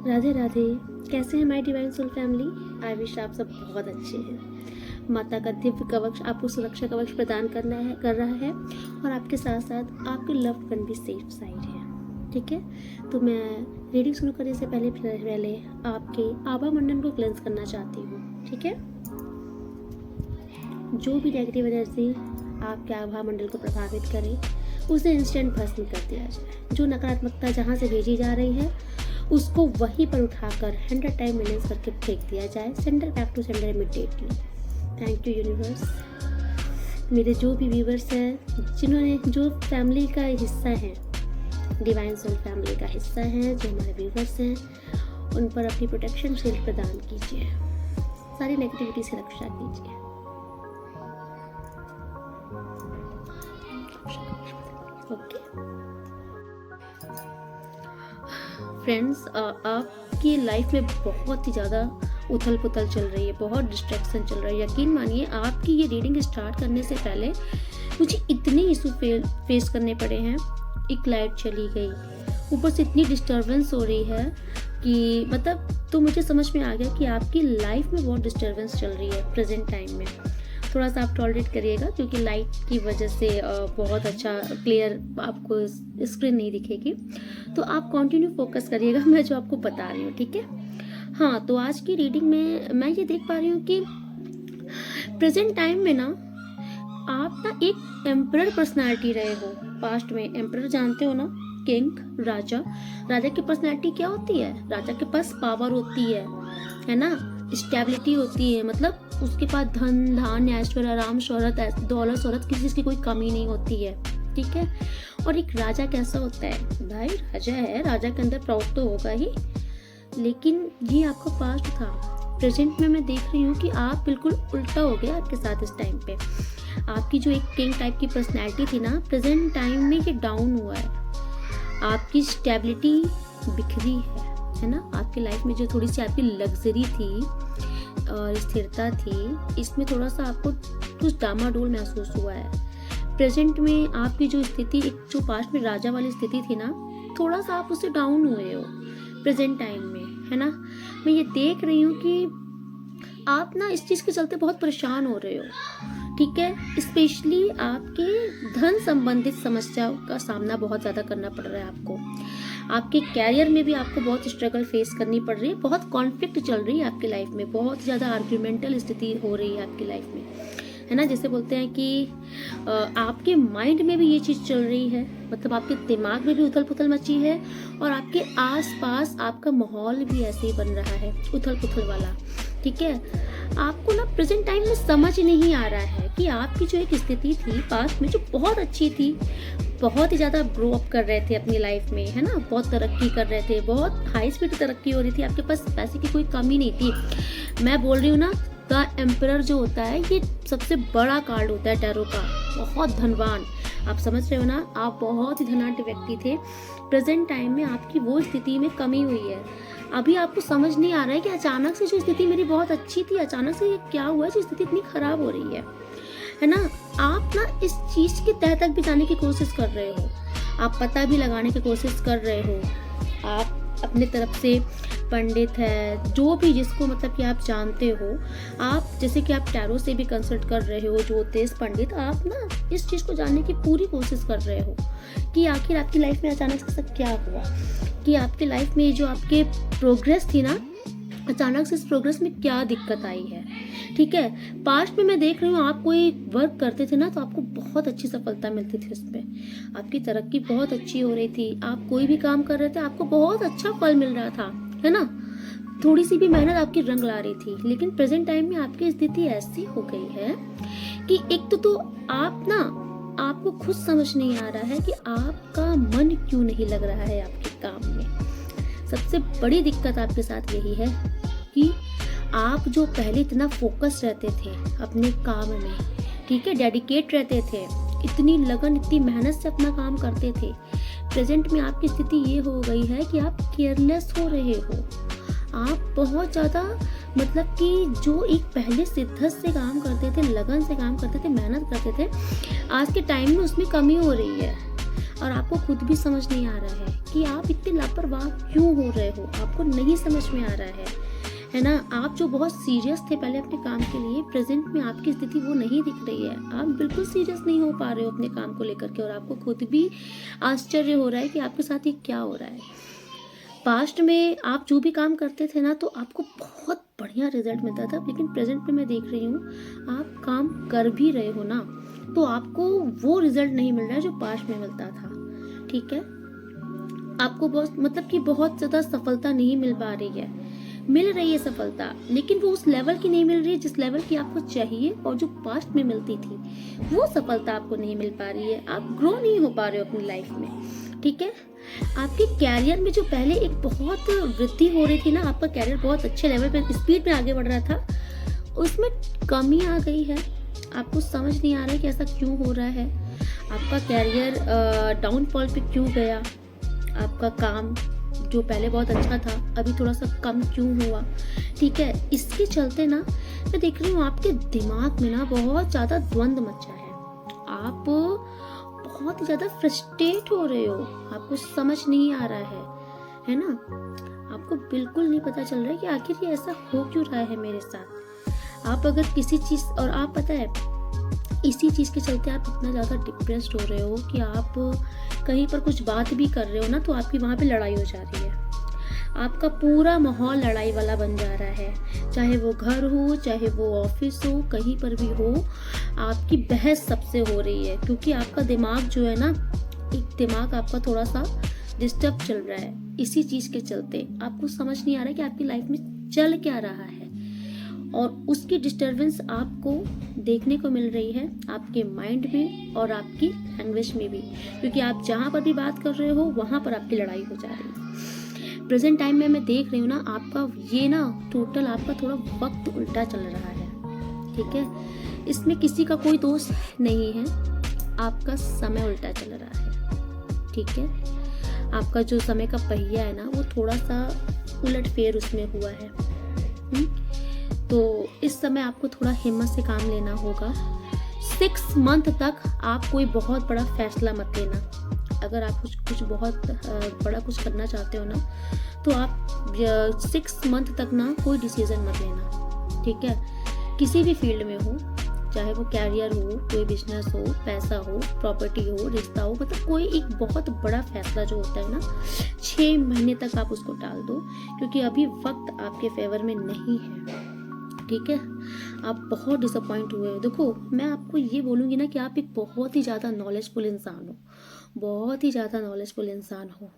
राधे राधे। कैसे हैं my divine soul family? I wish आप सब बहुत अच्छे हैं। माता का दिव्य कवच आपको सुरक्षा कवच प्रदान कर रहा है और आपके साथ साथ आपके लव्ड वन भी सेफ साइड है। ठीक है, तो मैं रीडिंग शुरू करने से पहले आपके आभा मंडल को क्लेंस करना चाहती हूँ। ठीक है, जो भी नेगेटिव एनर्जी आपके आभा मंडल को प्रभावित करे उसे इंस्टेंट भस्म कर दिया जाए। जो नकारात्मकता जहाँ से भेजी जा रही है उसको वहीं पर उठाकर 100 टाइम मिलियंस करके फेंक दिया जाए। Sender back to sender immediately. Thank you universe. मेरे जो भी व्यूवर्स हैं, जिन्होंने जो फैमिली का हिस्सा है, डिवाइन सोल फैमिली का हिस्सा है, जो हमारे व्यूवर्स हैं, उन पर अपनी प्रोटेक्शन शील्ड प्रदान कीजिए। सारी नेगेटिविटी से रक्षा कीजिए। ओके फ्रेंड्स, आपकी लाइफ में बहुत ही ज़्यादा उथल पुथल चल रही है, बहुत डिस्ट्रैक्शन चल रही है। यकीन मानिए, आपकी ये रीडिंग स्टार्ट करने से पहले मुझे इतने इशू फेस करने पड़े हैं। एक लाइट चली गई, ऊपर से इतनी डिस्टर्बेंस हो रही है कि मतलब तो मुझे समझ में आ गया कि आपकी लाइफ में बहुत डिस्टर्बेंस चल रही है प्रेजेंट टाइम में। थोड़ा सा आप टॉलरेट करिएगा क्योंकि लाइट की वजह से बहुत अच्छा क्लियर आपको स्क्रीन नहीं दिखेगी, तो आप कंटिन्यू फोकस करिएगा मैं जो आपको बता रही हूँ। ठीक है, हाँ, तो आज की रीडिंग में मैं ये देख पा रही हूँ कि प्रेजेंट टाइम में ना आप ना एक एम्परर पर्सनालिटी रहे हो। पास्ट में एम्परर जानते हो ना, किंग, राजा। राजा की पर्सनालिटी क्या होती है? राजा के पास पावर होती है ना, स्टेबिलिटी होती है, मतलब उसके पास धन धान्य ऐश्वर्य आराम शोहरत दौलत शोहरत किसी चीज की कोई कमी नहीं होती है। ठीक है, और एक राजा कैसा होता है? भाई राजा है, राजा के अंदर प्राउड तो होगा ही, लेकिन ये आपका पास्ट था। प्रेजेंट में मैं देख रही हूँ कि आप बिल्कुल उल्टा हो गया आपके साथ इस टाइम पे। आपकी जो एक किंग टाइप की पर्सनैलिटी थी ना, प्रेजेंट टाइम में ये डाउन हुआ है। आपकी स्टेबिलिटी बिखरी है ना। आपकी लाइफ में जो थोड़ी सी आपकी लग्जरी थी और स्थिरता थी, इसमें थोड़ा सा आपको कुछ डामाडोल महसूस हुआ है। प्रेजेंट में आपकी जो स्थिति, एक जो पास्ट में राजा वाली स्थिति थी ना, थोड़ा सा आप उससे डाउन हुए हो प्रेजेंट टाइम में, है ना। मैं ये देख रही हूँ कि आप ना इस चीज़ के चलते बहुत परेशान हो रहे हो। ठीक है, स्पेशली आपके धन संबंधित समस्याओं का सामना बहुत ज़्यादा करना पड़ रहा है आपको। आपके कैरियर में भी आपको बहुत स्ट्रगल फेस करनी पड़ रही है, बहुत कॉन्फ्लिक्ट चल रही है आपकी लाइफ में, बहुत ज़्यादा आर्ग्यूमेंटल स्थिति हो रही है आपकी लाइफ में, है ना। जैसे बोलते हैं कि आपके माइंड में भी ये चीज़ चल रही है, मतलब आपके दिमाग में भी उथल पुथल मची है और आपके आसपास आपका माहौल भी ऐसे ही बन रहा है, उथल पुथल वाला। ठीक है, आपको ना प्रेजेंट टाइम में समझ नहीं आ रहा है कि आपकी जो एक स्थिति थी पास्ट में, जो बहुत अच्छी थी, बहुत ही ज़्यादा ग्रो अप कर रहे थे अपनी लाइफ में, है ना, बहुत तरक्की कर रहे थे, बहुत हाई स्पीड तरक्की हो रही थी, आपके पास पैसे की कोई कमी नहीं थी। मैं बोल रही हूँ ना, द एम्परर जो होता है ये सबसे बड़ा कार्ड होता है टैरो का, बहुत धनवान। आप समझ रहे हो ना, आप बहुत ही धनाढ्य व्यक्ति थे। प्रेजेंट टाइम में आपकी वो स्थिति में कमी हुई है। अभी आपको समझ नहीं आ रहा है कि अचानक से जो स्थिति मेरी बहुत अच्छी थी, अचानक से ये क्या हुआ है जो स्थिति इतनी खराब हो रही है ना। आप ना इस चीज के तह तक भी जाने की कोशिश कर रहे हो, आप पता भी लगाने की कोशिश कर रहे हो। आप अपने तरफ से पंडित है, जो भी जिसको मतलब कि आप जानते हो, आप जैसे कि आप टैरो से भी कंसल्ट कर रहे हो, ज्योतिष पंडित, आप ना इस चीज़ को जानने की पूरी कोशिश कर रहे हो कि आखिर आपकी लाइफ में अचानक से क्या हुआ, कि आपकी लाइफ में जो आपके प्रोग्रेस थी ना, अचानक से इस प्रोग्रेस में क्या दिक्कत आई है। ठीक है, पास्ट में मैं देख रही हूँ आप कोई वर्क करते थे ना, तो आपको बहुत अच्छी सफलता मिलती थी उसमें, आपकी तरक्की बहुत अच्छी हो रही थी। आप कोई भी काम कर रहे थे, आपको बहुत अच्छा फल मिल रहा था, है ना। थोड़ी सी भी मेहनत आपकी रंग ला रही थी। लेकिन प्रेजेंट टाइम में आपकी स्थिति ऐसी हो गई है कि एक तो आप ना, आपको खुद समझ नहीं आ रहा है कि आपका मन क्यों नहीं लग रहा है आपके काम में। सबसे बड़ी दिक्कत आपके साथ यही है कि आप जो पहले इतना फोकस रहते थे अपने काम में, ठीक है, डेडिकेट रहते थे, इतनी लगन इतनी मेहनत से अपना काम करते थे, प्रेजेंट में आपकी स्थिति ये हो गई है कि आप केयरलेस हो रहे हो। आप बहुत ज़्यादा, मतलब कि जो एक पहले शिद्दत से काम करते थे, लगन से काम करते थे, मेहनत करते थे, आज के टाइम में उसमें कमी हो रही है। और आपको खुद भी समझ नहीं आ रहा है कि आप इतने लापरवाह क्यों हो रहे हो, आपको नहीं समझ में आ रहा है ना। आप जो बहुत सीरियस थे पहले अपने काम के लिए, प्रेजेंट में आपकी स्थिति वो नहीं दिख रही है, आप बिल्कुल सीरियस नहीं हो पा रहे हो अपने काम को लेकर के, और आपको खुद भी आश्चर्य हो रहा है कि आपके साथ ये क्या हो रहा है। पास्ट में आप जो भी काम करते थे ना तो आपको बहुत बढ़िया रिजल्ट मिलता था, लेकिन प्रेजेंट में मैं देख रही हूँ आप काम कर भी रहे हो ना तो आपको वो रिजल्ट नहीं मिल रहा है जो पास्ट में मिलता था। ठीक है, आपको बहुत मतलब कि बहुत ज़्यादा सफलता नहीं मिल पा रही है, मिल रही है सफलता, लेकिन वो उस लेवल की नहीं मिल रही है जिस लेवल की आपको चाहिए, और जो पास्ट में मिलती थी वो सफलता आपको नहीं मिल पा रही है। आप ग्रो नहीं हो पा रहे हो अपनी लाइफ में। ठीक है, आपके कैरियर में जो पहले एक बहुत वृद्धि हो रही थी ना, आपका कैरियर बहुत अच्छे लेवल पे स्पीड में आगे बढ़ रहा था, उसमें कमी आ गई है। आपको समझ नहीं आ रहा है कि ऐसा क्यों हो रहा है, आपका कैरियर डाउनफॉल पे क्यों गया, आपका काम जो पहले बहुत अच्छा था अभी थोड़ा सा कम क्यों हुआ। ठीक है, इसके चलते ना मैं देख रही हूँ आपके दिमाग में ना बहुत ज़्यादा द्वंद्व मचा है, आप बहुत ही ज़्यादा फ्रस्ट्रेट हो रहे हो, आपको समझ नहीं आ रहा है ना, आपको बिल्कुल नहीं पता चल रहा है कि आखिर ये ऐसा हो क्यों रहा है मेरे साथ। आप अगर किसी चीज़, और आप पता है इसी चीज़ के चलते आप इतना ज़्यादा डिप्रेस्ड हो रहे हो कि आप कहीं पर कुछ बात भी कर रहे हो ना तो आपकी वहाँ पे लड़ाई हो जा रही है, आपका पूरा माहौल लड़ाई वाला बन जा रहा है, चाहे वो घर हो चाहे वो ऑफिस हो, कहीं पर भी हो आपकी बहस सबसे हो रही है, क्योंकि आपका दिमाग जो है ना, एक दिमाग आपका थोड़ा सा डिस्टर्ब चल रहा है। इसी चीज़ के चलते आपको समझ नहीं आ रहा है कि आपकी लाइफ में चल क्या रहा है, और उसकी डिस्टर्बेंस आपको देखने को मिल रही है आपके माइंड में और आपकी लैंग्वेज में भी, क्योंकि आप जहाँ पर भी बात कर रहे हो वहाँ पर आपकी लड़ाई हो जा रही है। प्रेजेंट टाइम में मैं देख रही हूँ ना आपका ये ना टोटल आपका थोड़ा वक्त उल्टा चल रहा है। ठीक है, इसमें किसी का कोई दोष नहीं है, आपका समय उल्टा चल रहा है। ठीक है, आपका जो समय का पहिया है ना वो थोड़ा सा उलट फेर उसमें हुआ है। तो इस समय आपको थोड़ा हिम्मत से काम लेना होगा। 6 मंथ तक आप कोई बहुत बड़ा फैसला मत लेना। अगर आप कुछ बहुत बड़ा कुछ करना चाहते हो ना तो आप 6 मंथ तक ना कोई डिसीजन मत लेना। ठीक है, किसी भी फील्ड में हो, चाहे वो कैरियर हो, कोई बिजनेस हो, पैसा हो, प्रॉपर्टी हो, रिश्ता हो, मतलब कोई एक बहुत बड़ा फैसला जो होता है ना 6 महीने तक आप उसको टाल दो, क्योंकि अभी वक्त आपके फेवर में नहीं है। ठीक है, आप बहुत डिसअपॉइंट हुए हो। देखो, मैं आपको ये बोलूँगी ना कि आप एक बहुत ही ज़्यादा नॉलेजफुल इंसान हो, बहुत ही ज़्यादा नॉलेजफुल इंसान हो।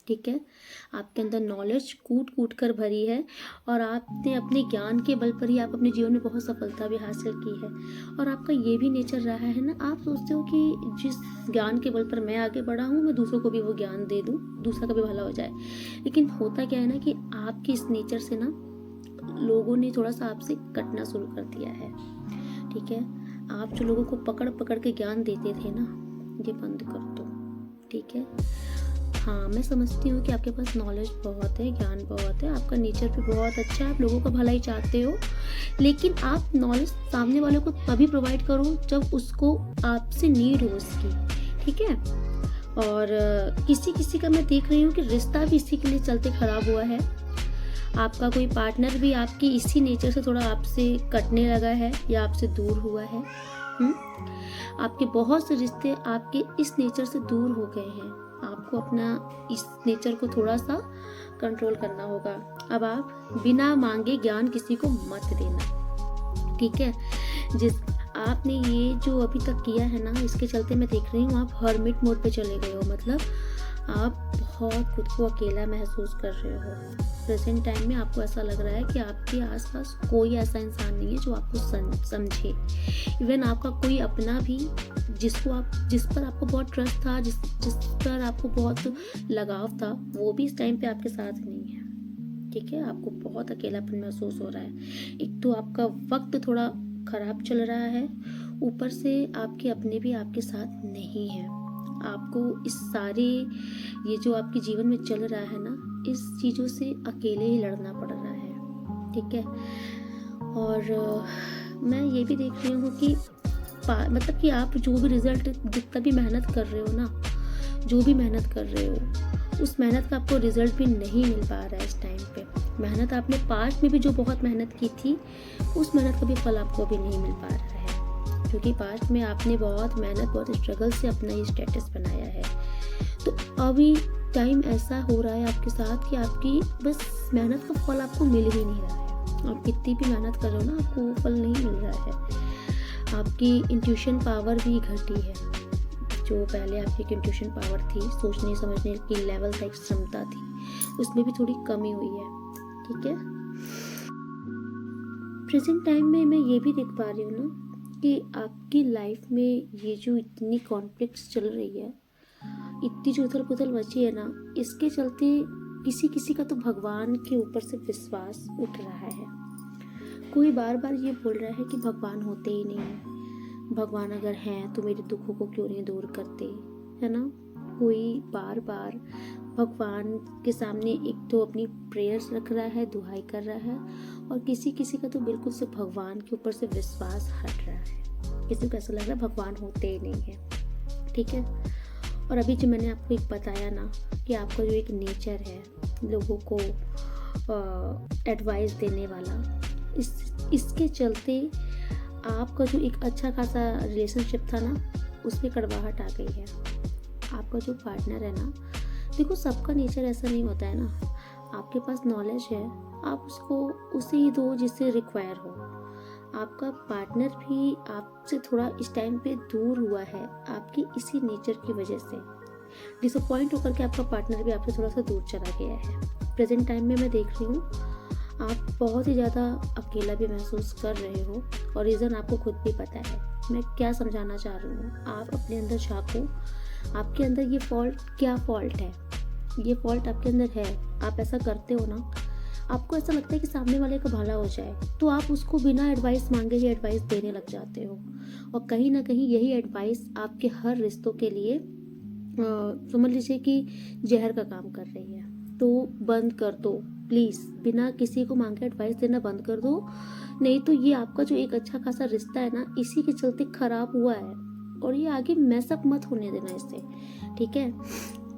ठीक है, आपके अंदर नॉलेज कूट कूट कर भरी है, और आपने अपने ज्ञान के बल पर ही आप अपने जीवन में बहुत सफलता भी हासिल की है। और आपका ये भी नेचर रहा है ना, आप सोचते हो कि जिस ज्ञान के बल पर मैं आगे बढ़ा हूँ मैं दूसरों को भी वो ज्ञान दे दूँ, दूसरा का भी भला हो जाए। लेकिन होता क्या है ना कि आपके इस नेचर से ना लोगों ने थोड़ा सा आपसे कटना शुरू कर दिया है। ठीक है, आप जो लोगों को पकड़ पकड़ के ज्ञान देते थे ना, ये बंद कर दो। ठीक है, हाँ मैं समझती हूँ कि आपके पास नॉलेज बहुत है, ज्ञान बहुत है, आपका नेचर भी बहुत अच्छा है, आप लोगों का भला ही चाहते हो, लेकिन आप नॉलेज सामने वाले को तभी प्रोवाइड करो जब उसको आपसे नीड हो उसकी। ठीक है, और किसी किसी का मैं देख रही हूँ कि रिश्ता भी इसी के लिए चलते खराब हुआ है। आपका कोई पार्टनर भी आपकी इसी नेचर से थोड़ा आपसे कटने लगा है या आपसे दूर हुआ है। आपके बहुत से रिश्ते आपके इस नेचर से दूर हो गए हैं। आपको अपना इस नेचर को थोड़ा सा कंट्रोल करना होगा। अब आप बिना मांगे ज्ञान किसी को मत देना। ठीक है, जिस आपने ये जो अभी तक किया है ना, इसके चलते मैं देख रही हूँ आप हर्मिट मोड पे चले गए हो, मतलब आप बहुत खुद को अकेला महसूस कर रहे हो। प्रेजेंट टाइम में आपको ऐसा लग रहा है कि आपके आसपास कोई ऐसा इंसान नहीं है जो आपको समझे। इवन आपका कोई अपना भी जिस पर आपको बहुत ट्रस्ट था, जिस पर आपको बहुत लगाव था, वो भी इस टाइम पे आपके साथ नहीं है। ठीक है, आपको बहुत अकेलापन महसूस हो रहा है। एक तो आपका वक्त थोड़ा खराब चल रहा है, ऊपर से आपके अपने भी आपके साथ नहीं है। आपको इस सारे ये जो आपके जीवन में चल रहा है ना, इस चीज़ों से अकेले ही लड़ना पड़ रहा है। ठीक है, और मैं ये भी देख रही हूँ कि मतलब कि आप जो भी रिजल्ट जितना भी मेहनत कर रहे हो ना, जो भी मेहनत कर रहे हो उस मेहनत का आपको रिजल्ट भी नहीं मिल पा रहा है इस टाइम पे। मेहनत आपने पास्ट में भी जो बहुत मेहनत की थी उस मेहनत का भी फल आपको अभी नहीं मिल पा रहा है, क्योंकि पास्ट में आपने बहुत मेहनत बहुत स्ट्रगल से अपना ये स्टेटस बनाया है। तो अभी टाइम ऐसा हो रहा है आपके साथ कि आपकी बस मेहनत का फल आपको मिल ही नहीं रहा है। आप कितनी भी मेहनत कर रहे हो ना, आपको वो फल नहीं मिल रहा है। आपकी इंट्यूशन पावर भी घटी है। जो पहले आपकी इंट्यूशन पावर थी, सोचने समझने की लेवल तक क्षमता थी, उसमें भी थोड़ी कमी हुई है। ठीक है, प्रेजेंट टाइम में मैं ये भी देख पा रही हूँ ना कि आपकी लाइफ में ये जो इतनी कॉन्फ्लिक्ट्स चल रही है, इतनी जो उथल पुथल मची है ना, इसके चलते किसी किसी का तो भगवान के ऊपर से विश्वास उठ रहा है। कोई बार बार ये बोल रहा है कि भगवान होते ही नहीं, भगवान अगर हैं तो मेरे दुखों को क्यों नहीं दूर करते, है ना। कोई बार बार भगवान के सामने एक तो अपनी प्रेयर्स रख रहा है, दुहाई कर रहा है, और किसी किसी का तो बिल्कुल से भगवान के ऊपर से विश्वास हट रहा है। किसी को ऐसा लग रहा है भगवान होते ही नहीं है। ठीक है, और अभी जो मैंने आपको एक बताया ना कि आपका जो एक नेचर है लोगों को एडवाइस देने वाला, इसके चलते आपका जो एक अच्छा खासा रिलेशनशिप था ना, उसमें कड़वाहट आ गई है। आपका जो पार्टनर है ना, देखो सबका नेचर ऐसा नहीं होता है ना। आपके पास नॉलेज है, आप उसको उसे ही दो जिससे रिक्वायर हो। आपका पार्टनर भी आपसे थोड़ा इस टाइम पे दूर हुआ है आपकी इसी नेचर की वजह से। डिसअपॉइंट होकर के आपका पार्टनर भी आपसे थोड़ा सा दूर चला गया है। प्रेजेंट टाइम में मैं देख रही हूँ आप बहुत ही ज़्यादा अकेला भी महसूस कर रहे हो, और रीज़न आपको खुद भी पता है। मैं क्या समझाना चाह रही हूँ, आप अपने अंदर झांको, आपके अंदर ये फॉल्ट क्या फॉल्ट है, ये फॉल्ट आपके अंदर है। आप ऐसा करते हो ना, आपको ऐसा लगता है कि सामने वाले का भला हो जाए, तो आप उसको बिना एडवाइस मांगे ही एडवाइस देने लग जाते हो, और कहीं ना कहीं यही एडवाइस आपके हर रिश्तों के लिए समझ लीजिए कि जहर का काम कर रही है। तो बंद कर दो प्लीज़, बिना किसी को मांगे एडवाइस देना बंद कर दो, नहीं तो ये आपका जो एक अच्छा खासा रिश्ता है ना, इसी के चलते खराब हुआ है, और ये आगे मैसअप मत होने देना इससे। ठीक है,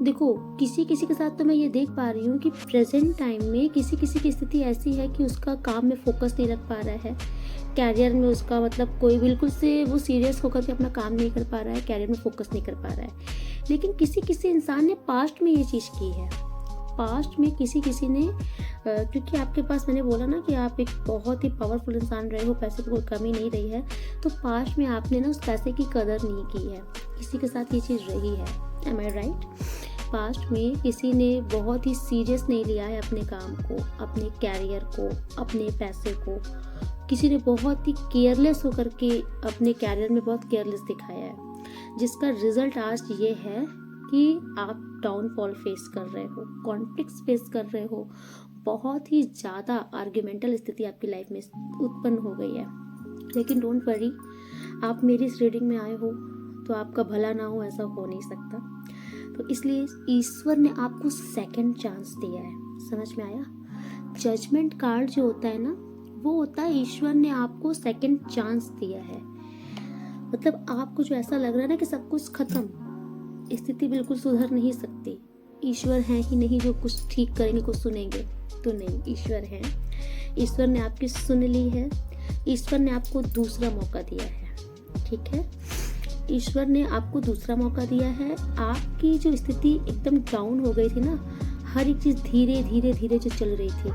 देखो किसी किसी के साथ तो मैं ये देख पा रही हूँ कि प्रेजेंट टाइम में किसी किसी की स्थिति ऐसी है कि उसका काम में फोकस नहीं रख पा रहा है, कैरियर में उसका मतलब कोई बिल्कुल से वो सीरियस होकर के अपना काम नहीं कर पा रहा है, कैरियर में फोकस नहीं कर पा रहा है। लेकिन किसी किसी इंसान ने पास्ट में ये चीज़ की है, पास्ट में किसी किसी ने क्योंकि आपके पास मैंने बोला ना कि आप एक बहुत ही पावरफुल इंसान रहे हो, पैसे की कोई कमी नहीं रही है, तो पास्ट में आपने ना उस पैसे की कदर नहीं की है, किसी के साथ ये चीज़ रही है। एम आई राइट? पास्ट में किसी ने बहुत ही सीरियस नहीं लिया है अपने काम को, अपने कैरियर को, अपने पैसे को। किसी ने बहुत ही केयरलेस होकर के अपने कैरियर में बहुत केयरलेस दिखाया है, जिसका रिजल्ट आज ये है कि आप डाउनफॉल फेस कर रहे हो, कॉन्फ्लिक्ट्स फेस कर रहे हो, बहुत ही ज़्यादा आर्ग्यूमेंटल स्थिति आपकी लाइफ में उत्पन्न हो गई है। लेकिन डोंट वरी, आप मेरी इस रीडिंग में आए हो तो आपका भला ना हो ऐसा हो नहीं सकता। तो इसलिए ईश्वर ने आपको सेकंड चांस दिया है, समझ में आया? जजमेंट कार्ड जो होता है ना, वो होता है ईश्वर ने आपको सेकंड चांस दिया है। मतलब आपको जो ऐसा लग रहा है ना कि सब कुछ खत्म, स्थिति बिल्कुल सुधर नहीं सकती, ईश्वर हैं ही नहीं जो कुछ ठीक करेंगे, कुछ सुनेंगे, तो नहीं, ईश्वर हैं। ईश्वर ने आपकी सुन ली है, ईश्वर ने आपको दूसरा मौका दिया है। ठीक है, ईश्वर ने आपको दूसरा मौका दिया है। आपकी जो स्थिति एकदम डाउन हो गई थी ना, हर एक चीज़ धीरे धीरे धीरे जो चल रही थी,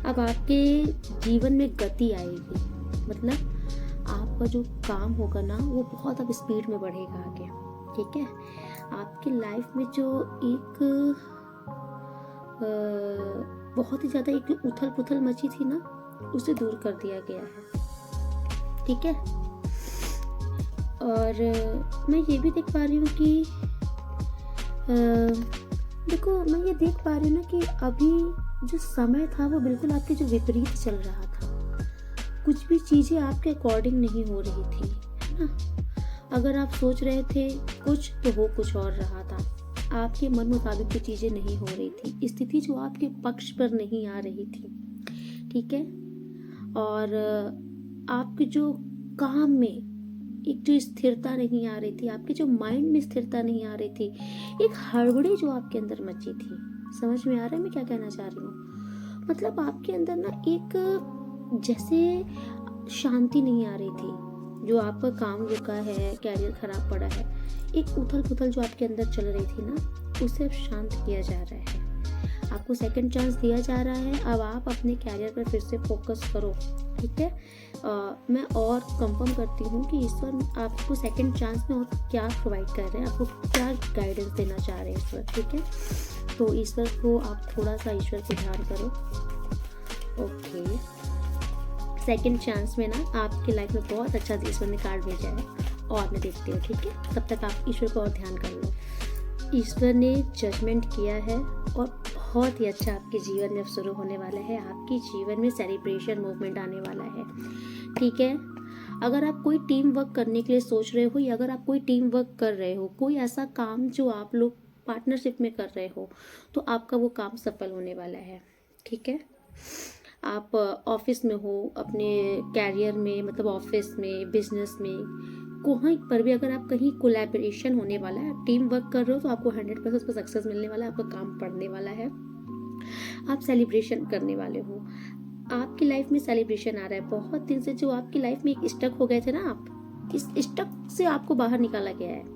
अब आपके जीवन में गति आएगी। मतलब आपका जो काम होगा ना, वो बहुत अब स्पीड में बढ़ेगा आगे। ठीक है, आपकी लाइफ में जो एक बहुत ही ज़्यादा एक उथल पुथल मची थी ना, उसे दूर कर दिया गया है। ठीक है, और मैं ये भी देख पा रही हूँ कि देखो मैं ये देख पा रही हूँ ना कि अभी जो समय था वो बिल्कुल आपके जो विपरीत चल रहा था। कुछ भी चीज़ें आपके अकॉर्डिंग नहीं हो रही थी, है ना। अगर आप सोच रहे थे कुछ तो हो कुछ और रहा था, आपके मन मुताबिक की चीज़ें नहीं हो रही थी, स्थिति जो आपके पक्ष पर नहीं आ रही थी। ठीक है, और आपके जो काम में एक जो स्थिरता नहीं आ रही थी, आपके जो माइंड में स्थिरता नहीं आ रही थी, एक हड़बड़ी जो आपके अंदर मची थी। समझ में आ रहा है मैं क्या कहना चाह रही हूँ? मतलब आपके अंदर ना एक जैसे शांति नहीं आ रही थी। जो आपका काम रुका है, कैरियर खराब पड़ा है, एक उथल पुथल जो आपके अंदर चल रही थी ना, उसे अब शांत किया जा रहा है। आपको सेकंड चांस दिया जा रहा है। अब आप अपने कैरियर पर फिर से फोकस करो, ठीक है। मैं और कंफर्म करती हूँ कि ईश्वर आपको सेकंड चांस में और क्या प्रोवाइड कर रहे हैं, आपको क्या गाइडेंस देना चाह रहे हैं ईश्वर, ठीक है। तो ईश्वर को आप थोड़ा सा ईश्वर को ध्यान करो। ओके, सेकंड चांस में ना आपकी लाइफ में बहुत अच्छा ईश्वर ने कार्ड भेजा है और मैं देखती हूँ, ठीक है। तब तक आप ईश्वर को और ध्यान कर लो। ईश्वर ने जजमेंट किया है और बहुत ही अच्छा आपके जीवन में अब शुरू होने वाला है। आपके जीवन में सेलिब्रेशन मूवमेंट आने वाला है, ठीक है। अगर आप कोई टीम वर्क करने के लिए सोच रहे हो या अगर आप कोई टीम वर्क कर रहे हो, कोई ऐसा काम जो आप लोग पार्टनरशिप में कर रहे हो, तो आपका वो काम सफल होने वाला है, ठीक है। आप ऑफिस में हो, अपने कैरियर में, मतलब ऑफिस में, बिजनेस में, कहीं पर भी अगर आप कहीं कोलैबोरेशन होने वाला है, आप टीम वर्क कर रहे हो, तो आपको 100% उस पर सक्सेस मिलने वाला है, आपका काम बढ़ने वाला है, आप सेलिब्रेशन करने वाले हो। आपकी लाइफ में सेलिब्रेशन आ रहा है। बहुत दिन से जो आपकी लाइफ में एक स्टक हो गए थे ना, आप इस स्टक से आपको बाहर निकाला गया है।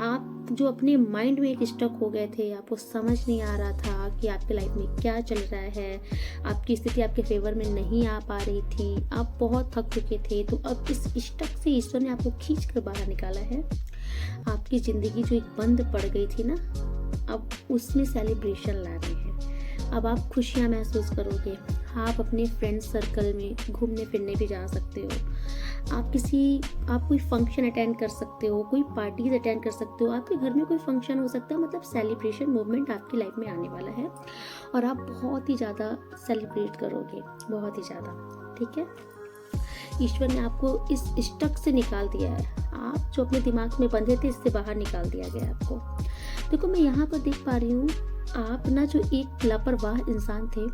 आप जो अपने माइंड में एक स्टक हो गए थे, आपको समझ नहीं आ रहा था कि आपके लाइफ में क्या चल रहा है, आपकी स्थिति आपके फेवर में नहीं आ पा रही थी, आप बहुत थक चुके थे, तो अब इस स्टक से ईश्वर ने आपको खींच कर बाहर निकाला है। आपकी ज़िंदगी जो एक बंद पड़ गई थी ना, अब उसमें सेलिब्रेशन ला रहे हैं। अब आप खुशियाँ महसूस करोगे। आप अपने फ्रेंड सर्कल में घूमने फिरने भी जा सकते हो। आप कोई फंक्शन अटेंड कर सकते हो, कोई पार्टीज अटेंड कर सकते हो, आपके घर में कोई फंक्शन हो सकता है। मतलब सेलिब्रेशन मूवमेंट आपकी लाइफ में आने वाला है और आप बहुत ही ज़्यादा सेलिब्रेट करोगे, बहुत ही ज़्यादा, ठीक है। ईश्वर ने आपको इस स्टक से निकाल दिया है। आप जो अपने दिमाग में बंधे थे, इससे बाहर निकाल दिया गया आपको। देखो, मैं यहाँ पर देख पा रही हूँ, आप ना जो एक लापरवाह इंसान थे,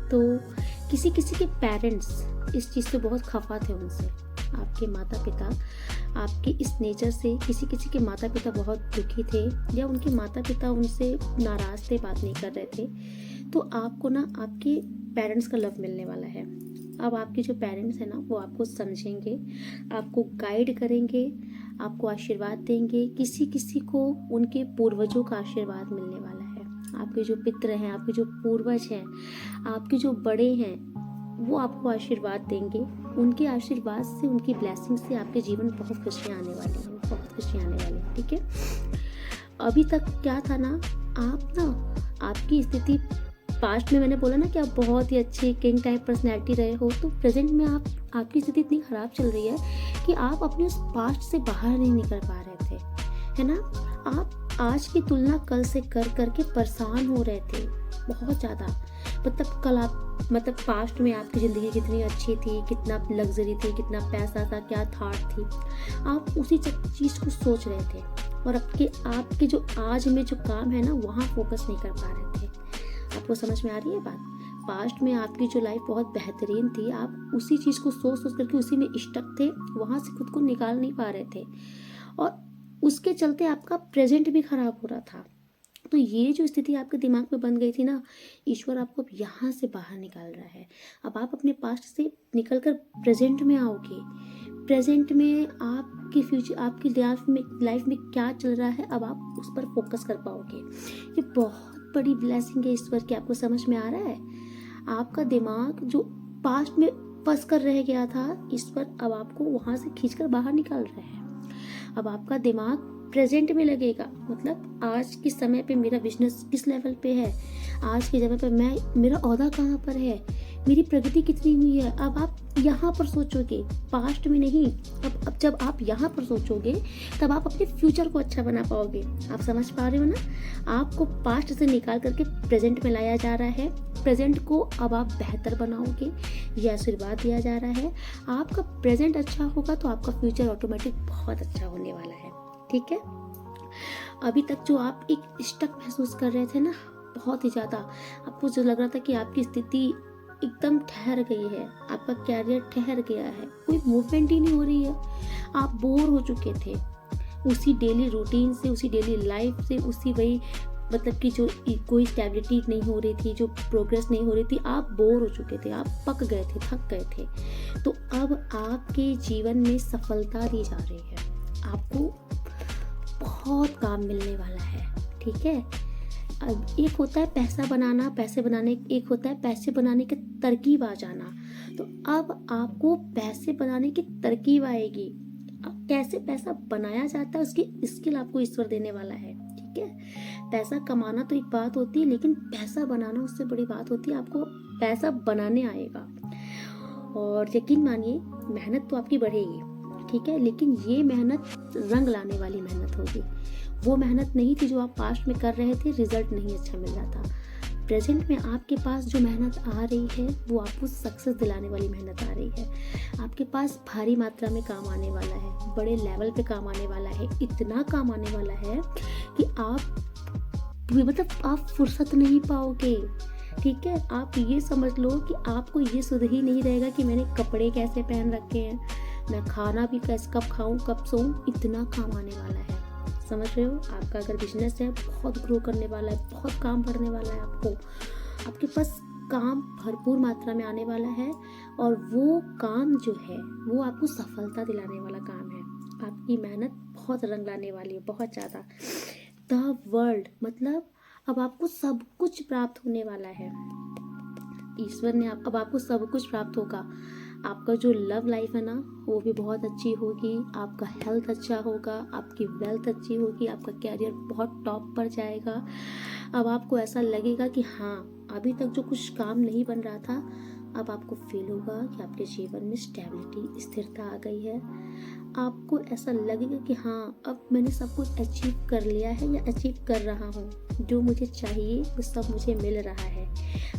तो किसी किसी के पेरेंट्स इस चीज़ से बहुत खफा थे उनसे। आपके माता पिता आपके इस नेचर से, किसी किसी के माता पिता बहुत दुखी थे या उनके माता पिता उनसे नाराज़ थे, बात नहीं कर रहे थे। तो आपको ना आपके पेरेंट्स का लव मिलने वाला है। अब आपके जो पेरेंट्स हैं ना, वो आपको समझेंगे, आपको गाइड करेंगे, आपको आशीर्वाद देंगे। किसी किसी को उनके पूर्वजों का आशीर्वाद मिलने वाला है। आपके जो पितर हैं, आपके जो पूर्वज हैं, आपके जो बड़े हैं, वो आपको आशीर्वाद देंगे। उनके आशीर्वाद से, उनकी ब्लेसिंग से आपके जीवन में बहुत खुशियाँ आने वाली हैं, बहुत खुशियाँ आने वाली हैं, ठीक है। अभी तक क्या था ना, आप ना, आपकी स्थिति पास्ट में, मैंने बोला ना कि आप बहुत ही अच्छी किंग टाइप पर्सनैलिटी रहे हो, तो प्रेजेंट में आपकी स्थिति इतनी ख़राब चल रही है कि आप अपने उस पास्ट से बाहर नहीं निकल पा रहे थे, है ना। आप आज की तुलना कल से कर करके परेशान हो रहे थे बहुत ज़्यादा। मतलब पास्ट में आपकी ज़िंदगी कितनी अच्छी थी, कितना लग्जरी थी, कितना पैसा था, क्या थाट थी, आप उसी चीज़ को सोच रहे थे और आपके जो आज में जो काम है ना, वहाँ फोकस नहीं कर पा रहे थे। आपको समझ में आ रही है बात? पास्ट में आपकी जो लाइफ बहुत बेहतरीन थी, आप उसी चीज़ को सोच सोच करके उसी में स्टक थे, वहाँ से खुद को निकाल नहीं पा रहे थे और उसके चलते आपका प्रेजेंट भी खराब हो रहा था। तो ये जो स्थिति आपके दिमाग में बन गई थी ना, ईश्वर आपको अब यहाँ से बाहर निकाल रहा है। अब आप अपने पास्ट से निकल कर प्रेजेंट में आओगे। प्रेजेंट में आपकी फ्यूचर, आपकी लाइफ में क्या चल रहा है, अब आप उस पर फोकस कर पाओगे। ये बहुत बड़ी ब्लेसिंग है ईश्वर की। आपको समझ में आ रहा है? आपका दिमाग जो पास्ट में फंस कर रह गया था, ईश्वर अब आपको वहाँ से खींचकर बाहर निकाल रहा है। अब आपका दिमाग प्रेजेंट में लगेगा। मतलब आज के समय पे मेरा बिजनेस किस लेवल पे है, आज के समय पे मेरा ओहदा कहाँ पर है, मेरी प्रगति कितनी हुई है। अब आप यहाँ पर सोचोगे, पास्ट में नहीं। अब जब आप यहाँ पर सोचोगे, तब आप अपने फ्यूचर को अच्छा बना पाओगे। आप समझ पा रहे हो ना? आपको पास्ट से निकाल करके प्रेजेंट में लाया जा रहा है। प्रेजेंट को अब आप बेहतर बनाओगे, यह आशीर्वाद दिया जा रहा है। आपका प्रेजेंट अच्छा होगा तो आपका फ्यूचर ऑटोमेटिक बहुत अच्छा होने वाला है, ठीक है। अभी तक जो आप एक स्टक महसूस कर रहे थे ना, बहुत ही ज़्यादा आपको जो लग रहा था कि आपकी स्थिति एकदम ठहर गई है, आपका कैरियर ठहर गया है, कोई मूवमेंट ही नहीं हो रही है, आप बोर हो चुके थे उसी डेली रूटीन से, उसी डेली लाइफ से, उसी वही मतलब कि जो कोई स्टेबिलिटी नहीं हो रही थी, जो प्रोग्रेस नहीं हो रही थी, आप बोर हो चुके थे, आप पक गए थे, थक गए थे। तो अब आपके जीवन में सफलता दी जा रही है, आपको बहुत काम मिलने वाला है, ठीक है। अब एक होता है पैसा बनाना, पैसे बनाने, एक होता है पैसे बनाने की तरकीब आ जाना। तो अब आपको पैसे बनाने की तरकीब आएगी। अब कैसे पैसा बनाया जाता है उसकी स्किल आपको ईश्वर देने वाला है, ठीक है। पैसा कमाना तो एक बात होती है, लेकिन पैसा बनाना उससे बड़ी बात होती है। आपको पैसा बनाने आएगा और यकीन मानिए मेहनत तो आपकी बढ़ेगी, ठीक है, लेकिन ये मेहनत रंग लाने वाली मेहनत होगी। वो मेहनत नहीं थी जो आप पास्ट में कर रहे थे, रिजल्ट नहीं अच्छा मिल रहा था। प्रेजेंट में आपके पास जो मेहनत आ रही है वो आपको सक्सेस दिलाने वाली मेहनत आ रही है। आपके पास भारी मात्रा में काम आने वाला है, बड़े लेवल पे काम आने वाला है, इतना काम आने वाला है कि आप फुर्सत नहीं पाओगे, ठीक है। आप ये समझ लो कि आपको ये सुध ही नहीं रहेगा कि मैंने कपड़े कैसे पहन रखे हैं, मैं खाना भी कैसे, कब खाऊं कब सोऊं, इतना काम आने वाला है। समझ रहे हो? आपका अगर बिजनेस है बहुत ग्रो करने वाला है, बहुत काम बढ़ने वाला है, आपके पास काम भरपूर मात्रा में आने वाला है और वो काम जो है वो आपको सफलता दिलाने वाला काम है। आपकी मेहनत बहुत रंग लाने वाली है, बहुत ज़्यादा। द वर्ल्ड मतलब अब आपको सब कुछ प्राप्त होने वाला है। ईश्वर ने अब आपको सब कुछ प्राप्त होगा। आपका जो लव लाइफ है ना वो भी बहुत अच्छी होगी, आपका हेल्थ अच्छा होगा, आपकी वेल्थ अच्छी होगी, आपका कैरियर बहुत टॉप पर जाएगा। अब आपको ऐसा लगेगा कि हाँ, अभी तक जो कुछ काम नहीं बन रहा था, अब आपको फील होगा कि आपके जीवन में स्टेबिलिटी, स्थिरता आ गई है। आपको ऐसा लगेगा कि हाँ, अब मैंने सब कुछ अचीव कर लिया है या अचीव कर रहा हूँ, जो मुझे चाहिए वो सब मुझे मिल रहा है,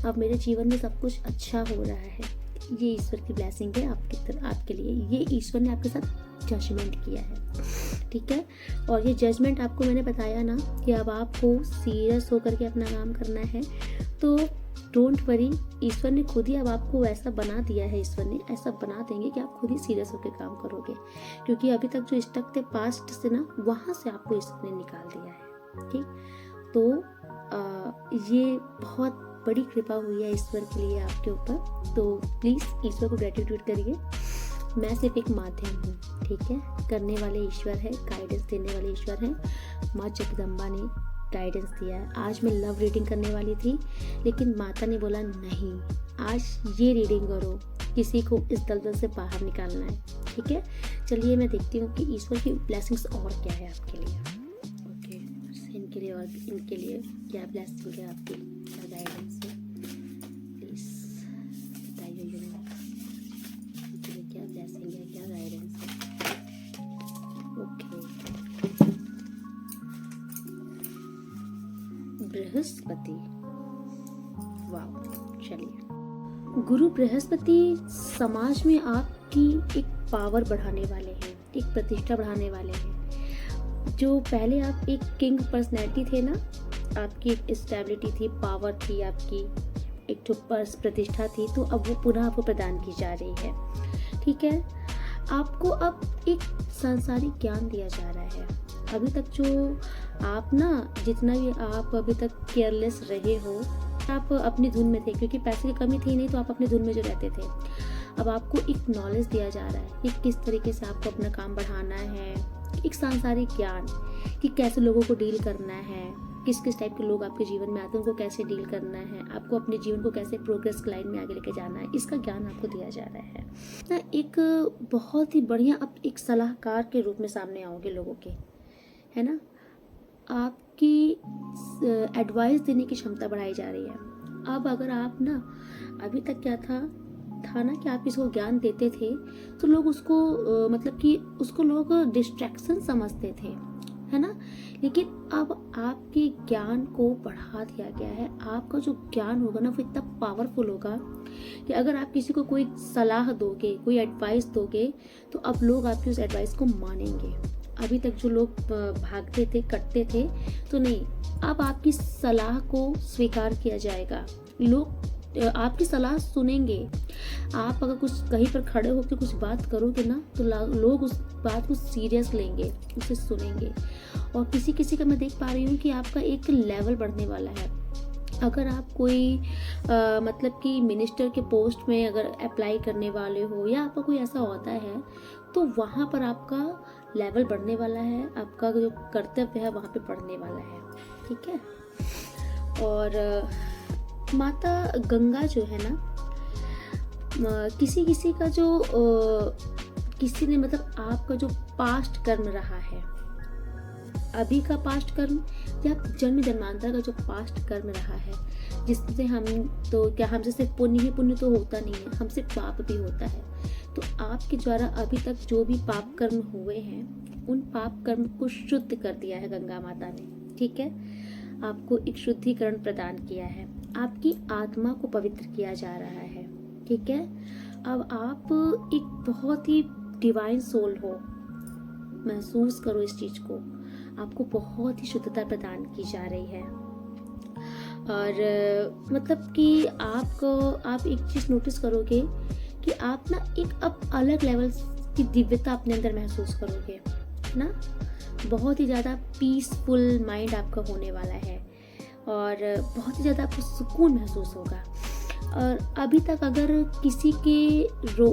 अब मेरे जीवन में सब कुछ अच्छा हो रहा है। ये ईश्वर की ब्लेसिंग है आपके लिए। ये ईश्वर ने आपके साथ जजमेंट किया है, ठीक है। और ये जजमेंट आपको मैंने बताया ना कि अब आपको सीरियस होकर के अपना काम करना है, तो डोंट वरी, ईश्वर ने खुद ही अब आपको ऐसा बना दिया है, ईश्वर ने ऐसा बना देंगे कि आप खुद ही सीरियस होकर काम करोगे। क्योंकि अभी तक जो स्टक थे पास्ट से ना, वहाँ से आपको ईश्वर ने निकाल दिया है, ठीक। तो ये बहुत बड़ी कृपा हुई है ईश्वर के लिए आपके ऊपर। तो प्लीज़ ईश्वर को ग्रेटिट्यूड करिए। मैं सिर्फ एक माध्यम हूँ, ठीक है। करने वाले ईश्वर है, गाइडेंस देने वाले ईश्वर है। माँ जगदम्बा ने गाइडेंस दिया है। आज मैं लव रीडिंग करने वाली थी, लेकिन माता ने बोला नहीं, आज ये रीडिंग करो, किसी को इस दलदल से बाहर निकालना है, ठीक है। चलिए मैं देखती हूँ कि ईश्वर की ब्लेसिंग्स और क्या है आपके लिए। ओके, इनके लिए और इनके लिए क्या ब्लेसिंग है आपकी, क्या गाइडेंस है, प्लीज़ बताइए यूनिवर्स, इनके लिए क्या ब्लेसिंग है, क्या गाइडेंस है। ओके, बृहस्पति, वाह। चलिए, गुरु बृहस्पति समाज में आपकी एक पावर बढ़ाने वाले हैं, एक प्रतिष्ठा बढ़ाने वाले हैं। जो पहले आप एक किंग पर्सनैलिटी थे ना, आपकी एक स्टेबिलिटी थी, पावर थी, आपकी एक तो प्रतिष्ठा थी, तो अब वो पुनः आपको प्रदान की जा रही है, ठीक है। आपको अब एक सांसारिक ज्ञान दिया जा रहा है। अभी तक जो आप ना, जितना भी आप अभी तक केयरलेस रहे हो, आप अपनी धुन में थे, क्योंकि पैसे की कमी थी नहीं, तो आप अपनी धुन में जो रहते थे। अब आपको एक नॉलेज दिया जा रहा है कि किस तरीके से आपको अपना काम बढ़ाना है, एक सांसारिक ज्ञान कि कैसे लोगों को डील करना है, किस किस टाइप के लोग आपके जीवन में आते हैं, उनको कैसे डील करना है, आपको अपने जीवन को कैसे प्रोग्रेस लाइन में आगे लेके जाना है, इसका ज्ञान आपको दिया जा रहा है ना। एक बहुत ही बढ़िया, आप एक सलाहकार के रूप में सामने आओगे लोगों के, है ना। आपकी एडवाइस देने की क्षमता बढ़ाई जा रही है। अब अगर आप ना, अभी तक क्या था ना कि आप इसको ज्ञान देते थे तो लोग उसको मतलब कि उसको लोग डिस्ट्रैक्शन समझते थे, है ना। लेकिन अब आपके ज्ञान को बढ़ा दिया गया है। आपका जो ज्ञान होगा ना वो इतना पावरफुल होगा कि अगर आप किसी को कोई सलाह दोगे, कोई एडवाइस दोगे, तो अब लोग आपकी उस एडवाइस को मानेंगे। अभी तक जो लोग भागते थे, कटते थे, तो नहीं, अब आपकी सलाह को स्वीकार किया जाएगा। लोग आपकी सलाह सुनेंगे। आप अगर कुछ कहीं पर खड़े होकर कुछ बात करोगे ना तो लोग उस बात को सीरियस लेंगे, उसे सुनेंगे। और किसी किसी का मैं देख पा रही हूँ कि आपका एक लेवल बढ़ने वाला है। अगर आप कोई मतलब कि मिनिस्टर के पोस्ट में अगर अप्लाई करने वाले हो या आपका कोई ऐसा होता है तो वहाँ पर आपका लेवल बढ़ने वाला है, आपका जो कर्तव्य है वहाँ पे बढ़ने वाला है। ठीक है। और माता गंगा जो है ना, किसी किसी का जो किसी ने मतलब आपका जो पास्ट कर्म रहा है, अभी का पास्ट कर्म या जन्म जन्मांतर का जो पास्ट कर्म रहा है, जिससे हम तो क्या हमसे सिर्फ पुण्य ही पुण्य तो होता नहीं है, हमसे पाप भी होता है। तो आपके द्वारा अभी तक जो भी पाप कर्म हुए हैं उन पाप कर्म को शुद्ध कर दिया है गंगा माता ने। ठीक है। आपको एक शुद्धिकरण प्रदान किया है, आपकी आत्मा को पवित्र किया जा रहा है। ठीक है। अब आप एक बहुत ही डिवाइन सोल हो, महसूस करो इस चीज को। आपको बहुत ही शुद्धता प्रदान की जा रही है। और मतलब कि आप एक चीज नोटिस करोगे कि आप ना एक अब अलग लेवल की दिव्यता अपने अंदर महसूस करोगे ना। बहुत ही ज़्यादा पीसफुल माइंड आपका होने वाला है और बहुत ही ज़्यादा आपको सुकून महसूस होगा। और अभी तक अगर किसी के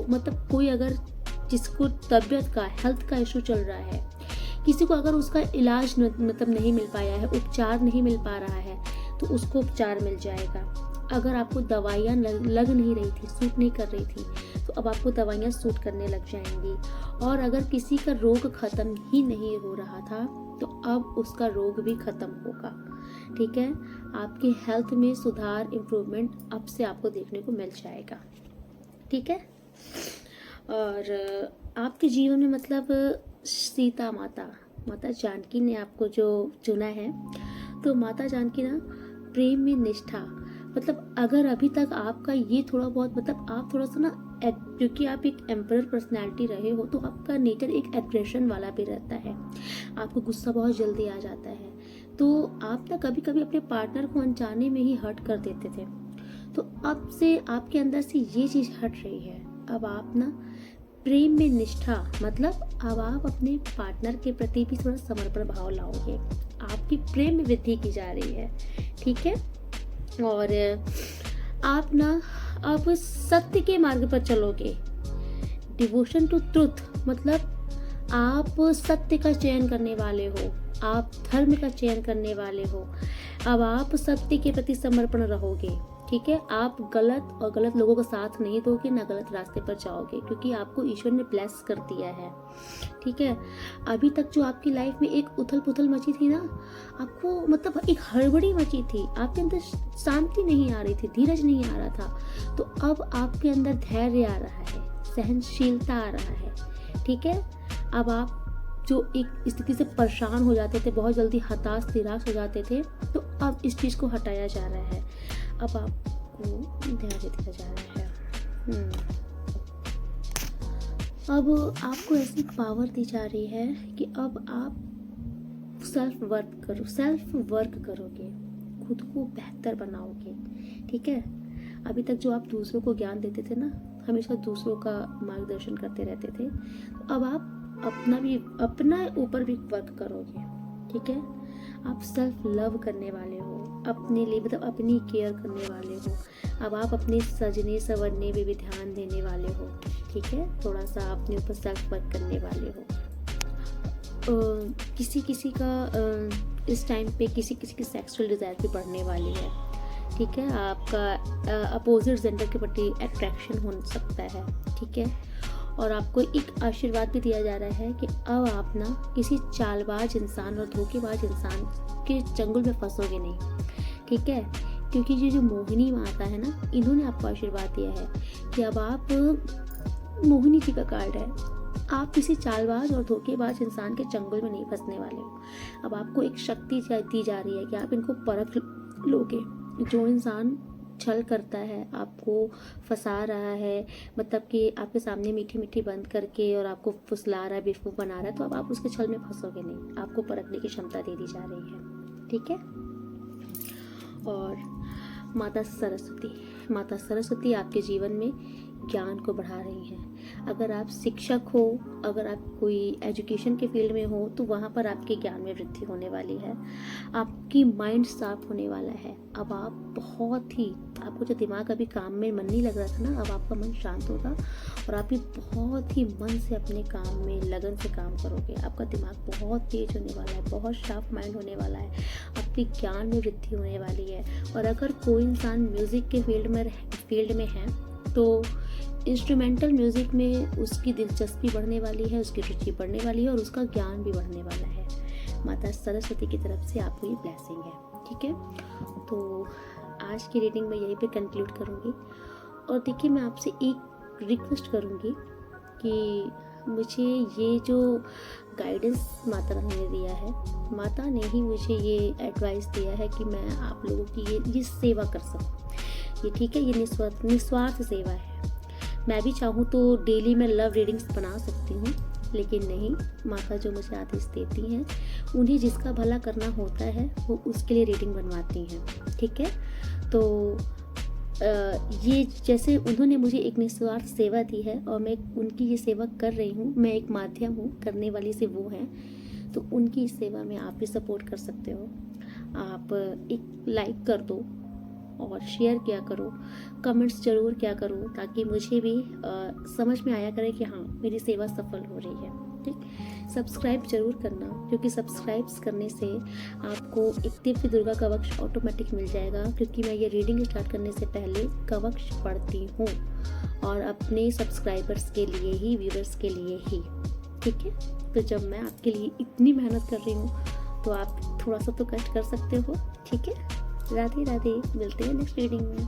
मतलब कोई अगर जिसको तबीयत का हेल्थ का इशू चल रहा है, किसी को अगर उसका इलाज मतलब नहीं मिल पाया है, उपचार नहीं मिल पा रहा है, तो उसको उपचार मिल जाएगा। अगर आपको दवाइयाँ लग नहीं रही थी, सूट नहीं कर रही थी, तो अब आपको दवाइयाँ सूट करने लग जाएंगी। और अगर किसी का रोग खत्म ही नहीं हो रहा था तो अब उसका रोग भी खत्म होगा। ठीक है। आपके हेल्थ में सुधार, इम्प्रूवमेंट अब से आपको देखने को मिल जाएगा। ठीक है। और आपके जीवन में मतलब सीता माता जानकी ने आपको जो चुना है, तो माता जानकी ना प्रेम में निष्ठा, मतलब अगर अभी तक आपका ये थोड़ा बहुत मतलब आप थोड़ा सा ना, क्योंकि आप एक एम्परर पर्सनैलिटी रहे हो तो आपका नेचर एक एग्रेशन वाला भी रहता है, आपको गुस्सा बहुत जल्दी आ जाता है। तो आप ना कभी कभी अपने पार्टनर को अनजाने में ही हर्ट कर देते थे, तो अब से आपके अंदर से ये चीज़ हट रही है। अब आप ना प्रेम में निष्ठा, मतलब अब आप अपने पार्टनर के प्रति भी थोड़ा समर्पण भाव लाओगे, आपकी प्रेम में वृद्धि की जा रही है। ठीक है। और आप ना अब सत्य के मार्ग पर चलोगे, डिवोशन टू ट्रुथ, मतलब आप सत्य का चयन करने वाले हो, आप धर्म का चयन करने वाले हो। अब आप सत्य के प्रति समर्पण रहोगे। ठीक है। आप गलत लोगों का साथ नहीं दोगे, ना गलत रास्ते पर जाओगे, क्योंकि आपको ईश्वर ने ब्लेस कर दिया है। ठीक है। अभी तक जो आपकी लाइफ में एक उथल पुथल मची थी ना, आपको मतलब एक हड़बड़ी मची थी, आपके अंदर शांति नहीं आ रही थी, धीरज नहीं आ रहा था, तो अब आपके अंदर धैर्य आ रहा है, सहनशीलता आ रहा है। ठीक है। अब आप जो एक स्थिति से परेशान हो जाते थे, बहुत जल्दी हताश निराश हो जाते थे, तो अब इस चीज़ को हटाया जा रहा है, अब आपको धैर्य दिया जा रहा है। अब आपको ऐसी पावर दी जा रही है कि अब आप सेल्फ वर्क करोगे, खुद को बेहतर बनाओगे। ठीक है। अभी तक जो आप दूसरों को ज्ञान देते थे ना, हमेशा दूसरों का मार्गदर्शन करते रहते थे, तो अब आप अपना ऊपर भी वर्क करोगे। ठीक है। आप सेल्फ लव करने वाले हो, अपने लिए मतलब अपनी केयर करने वाले हो। अब आप अपने सजने संवरने में भी ध्यान देने वाले हो। ठीक है। थोड़ा सा अपने ऊपर सेल्फ वर्क करने वाले हो। किसी किसी का इस टाइम पे किसी किसी की सेक्सुअल डिज़ायर भी बढ़ने वाली है। ठीक है। आपका अपोजिट जेंडर के प्रति अट्रैक्शन हो सकता है। ठीक है। और आपको एक आशीर्वाद भी दिया जा रहा है कि अब आप ना किसी चालबाज इंसान और धोखेबाज इंसान के चंगुल में फंसोगे नहीं। ठीक है। क्योंकि ये जो मोहिनी माता है ना, इन्होंने आपको आशीर्वाद दिया है कि अब आप मोहिनी जी का कार्ड है, आप किसी चालबाज और धोखेबाज इंसान के चंगुल में नहीं फंसने वाले हो। अब आपको एक शक्ति दी जा रही है कि आप इनको परख लोगे। जो इंसान छल करता है, आपको फंसा रहा है, मतलब कि आपके सामने मीठी मीठी बंद करके और आपको फुसला रहा है, बेवकूफ़ बना रहा है, तो अब आप उसके छल में फंसोगे नहीं, आपको परखने की क्षमता दे दी जा रही है। ठीक है। और माता सरस्वती, माता सरस्वती आपके जीवन में ज्ञान को बढ़ा रही हैं। अगर आप शिक्षक हो, अगर आप कोई एजुकेशन के फील्ड में हो, तो वहाँ पर आपके ज्ञान में वृद्धि होने वाली है। आपकी माइंड साफ होने वाला है। अब आप बहुत ही, आपको जो दिमाग अभी काम में मन नहीं लग रहा था ना, अब आपका मन शांत होगा और आप भी बहुत ही मन से अपने काम में लगन से काम करोगे। आपका दिमाग बहुत तेज होने वाला है, बहुत शार्प माइंड होने वाला है, आपके ज्ञान में वृद्धि होने वाली है। और अगर कोई इंसान म्यूज़िक के फील्ड में है तो इंस्ट्रूमेंटल म्यूज़िक में उसकी दिलचस्पी बढ़ने वाली है, उसकी रुचि बढ़ने वाली है और उसका ज्ञान भी बढ़ने वाला है। माता सरस्वती की तरफ से आपको ये ब्लेसिंग है। ठीक है, तो आज की रीडिंग मैं यहीं पे कंक्लूड करूँगी। और देखिए, मैं आपसे एक रिक्वेस्ट करूँगी कि मुझे ये जो गाइडेंस माता रानी ने दिया है, माता ने ही मुझे ये एडवाइस दिया है कि मैं आप लोगों की ये सेवा कर सकूँ। ये ठीक है, ये निस्वार्थ सेवा है। मैं भी चाहूँ तो डेली मैं लव रीडिंग्स बना सकती हूँ, लेकिन नहीं, माता जो मुझे आदेश देती हैं, उन्हें जिसका भला करना होता है वो उसके लिए रीडिंग बनवाती हैं। ठीक है, तो ये जैसे उन्होंने मुझे एक निस्वार्थ सेवा दी है और मैं उनकी ये सेवा कर रही हूँ, मैं एक माध्यम हूँ, करने वाली से वो हैं, तो उनकी इस सेवा में आप भी सपोर्ट कर सकते हो। आप एक लाइक कर दो और शेयर किया करो, कमेंट्स ज़रूर किया करो, ताकि मुझे भी समझ में आया करे कि हाँ, मेरी सेवा सफल हो रही है। ठीक, सब्सक्राइब जरूर करना, क्योंकि सब्सक्राइब्स करने से आपको एक दिव्य दुर्गा कवच ऑटोमेटिक मिल जाएगा, क्योंकि मैं ये रीडिंग स्टार्ट करने से पहले कवच पढ़ती हूँ और अपने सब्सक्राइबर्स के लिए ही, व्यूअर्स के लिए ही। ठीक है, तो जब मैं आपके लिए इतनी मेहनत कर रही हूँ तो आप थोड़ा सा तो कष्ट कर सकते हो। ठीक है, राधे राधे, मिलते हैं नेक्स्ट रीडिंग में।